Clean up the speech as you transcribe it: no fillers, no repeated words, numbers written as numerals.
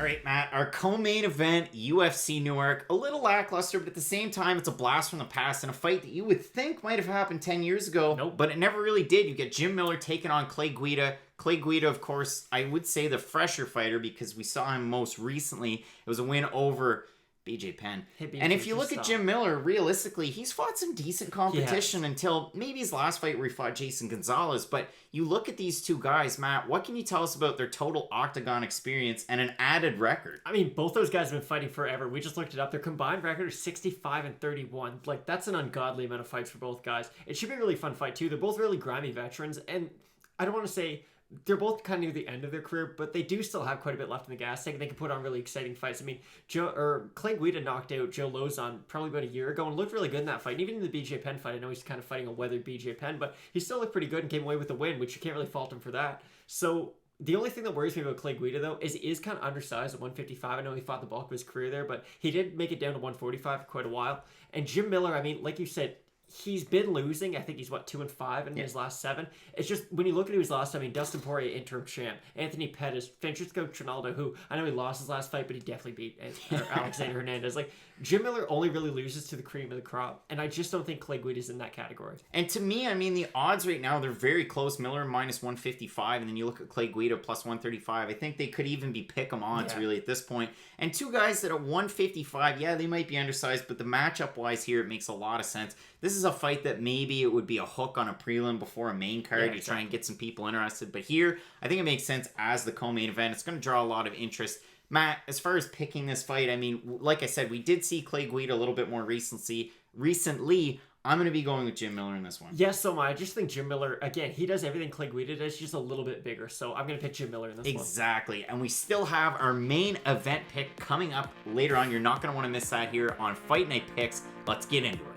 All right, Matt, our co-main event, UFC Newark, a little lackluster, but at the same time, it's a blast from the past and a fight that you would think might have happened 10 years ago, Nope. But it never really did. You get Jim Miller taking on Clay Guida. Clay Guida, of course, I would say the fresher fighter because we saw him most recently. It was a win over BJ Penn. Hey, BJ, and if you look just at stop. Jim Miller, realistically, he's fought some decent competition until maybe his last fight where he fought Jason Gonzalez. But you look at these two guys, Matt, what can you tell us about their total octagon experience and an added record? I mean, both those guys have been fighting forever. We just looked it up. Their combined record is 65-31. Like, that's an ungodly amount of fights for both guys. It should be a really fun fight, too. They're both really grimy veterans, and I don't want to say they're both kind of near the end of their career, but they do still have quite a bit left in the gas tank. They can put on really exciting fights. I mean, Clay Guida knocked out Joe Lozon probably about a year ago and looked really good in that fight. And even in the BJ Penn fight, I know he's kind of fighting a weathered BJ Penn, but he still looked pretty good and came away with the win, which you can't really fault him for that. So the only thing that worries me about Clay Guida, though, is he is kind of undersized at 155. I know he fought the bulk of his career there, but he did make it down to 145 for quite a while. And Jim Miller, I mean, like you said, he's been losing. I think he's 2-5 in his last 7. It's just when you look at his last time, I mean, Dustin Poirier, interim champ, Anthony Pettis, Francisco Trinaldo, who I know he lost his last fight, but he definitely beat Alexander Hernandez. Like, Jim Miller only really loses to the cream of the crop, and I just don't think Clay Guida is in that category. And to me, I mean, the odds right now, they're very close. Miller minus 155, and then you look at Clay Guida plus 135. I think they could even be pick-em odds, really, at this point. And two guys that at 155, yeah, they might be undersized, but the matchup-wise here, it makes a lot of sense. This is a fight that maybe it would be a hook on a prelim before a main card to try and get some people interested. But here, I think it makes sense as the co-main event. It's going to draw a lot of interest. Matt, as far as picking this fight, I mean, like I said, we did see Clay Guida a little bit more recently. I'm going to be going with Jim Miller in this one. Yes, so am I. I just think Jim Miller, again, he does everything Clay Guida does, just a little bit bigger. So I'm going to pick Jim Miller in this one. Exactly. And we still have our main event pick coming up later on. You're not going to want to miss that here on Fight Night Picks. Let's get into it.